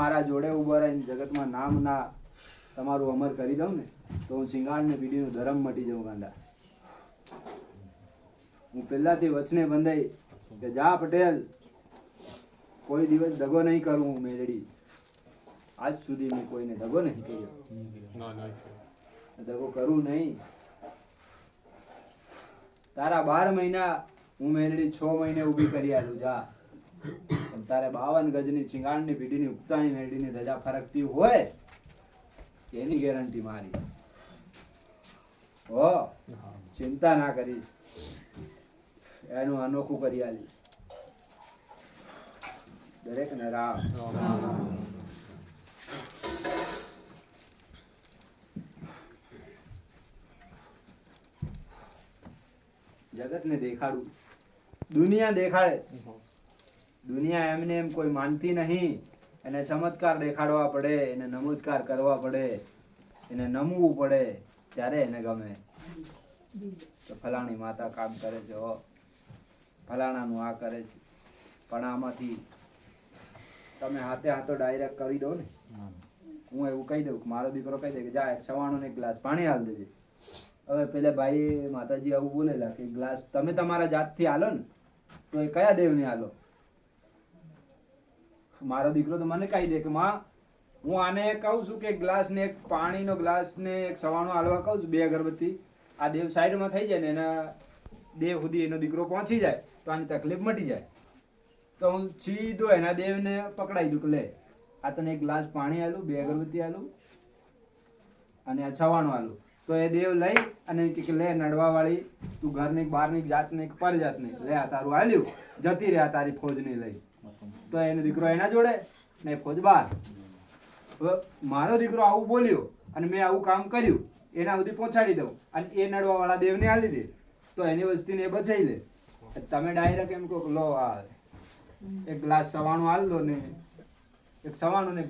મારા જોડે ઉભા રહીને જગતમાં નામ ના તમારું અમર કરી દઉં ને તો હું સિંગાળ ને બીડીનું ધરમ મટી જાઉં ગાંડા. હું પહેલાથી વચને બંધાઈ કે જા પટેલ કોઈ દિવસ દગો નહીં કરું. હું મેલડી આજ સુધી મેં કોઈને દગો નહીં કર્યો, દગો કરું નહીં. તારા 12 મહિના હું મેલડી 6 મહિને ઊભી કરી આલું જા. પણ તારે 52 ગજની ચિંગાળની પીઢીની ઉપતાની મેલડીની ધજા ફરકતી હોય એની ગેરંટી મારી. હો ચિંતા ના કરીશ, એનું અનોખું કરી આલીશ. દરેક ને રામ. જગત ને દેખાડું, દુનિયા દેખાડે. દુનિયા એમને એમ કોઈ માનતી નહીં. એને ચમત્કાર દેખાડવા પડે, એને નમસ્કાર કરવા પડે, એને નમવું પડે, ત્યારે એને ગમે. તો ફલાણી માતા કામ કરે છે, ફલાણાનું આ કરે છે. પણ આમાંથી તમે હાથે હાથો ડાયરેક્ટ કરી દો ને. હું એવું કહી દઉં, મારો દીકરો કહી દે કે જા 96 ને ગ્લાસ પાણી હાલ દેજે. હવે પેલા ભાઈ માતાજી આવું બોલેલા કે ગ્લાસ તમે તમારા જાતથી હાલો ને તો એ કયા દેવને હાલો? મારો દીકરો તો મને કહી દે કે માં હું આને કહું છું કે ગ્લાસ ને એક પાણીનો ગ્લાસ ને એક સવાણો હાલવા કહું છું, 2 અગરબત્તી આ દેવ સાઈડમાં થઈ જાય ને એના દેવ સુધી એનો દીકરો પહોંચી જાય તો આની તકલીફ મટી જાય. તો હું સીધો એના દેવને પકડાઈ દઉં કે લે આ તને એક ગ્લાસ પાણી હાલું, 2 અગરબત્તી હાલું અને આ સવાણો હાલું. તો એ દેવ લઈ અને કે લે નડવા વાળી તું ઘરની બહારની જાતની પર જાતની લે આ તારું હાલ્યું, જતી રહ્યા તારી ફોજની લઈ. તો એનો દીકરો એના જોડે ને ફોજ બહાર. મારો દીકરો આવું બોલ્યો અને મેં આવું કામ કર્યું એના સુધી પહોંચાડી દઉં અને એ નડવા વાળા દેવને હાલી દે તો એની વસ્તીને એ બચાવી લે. તમે ડાયરેક્ટ એમ કહો લો આ એક ગ્લાસ સવાણું હાલ દો ને એક સવાણું ને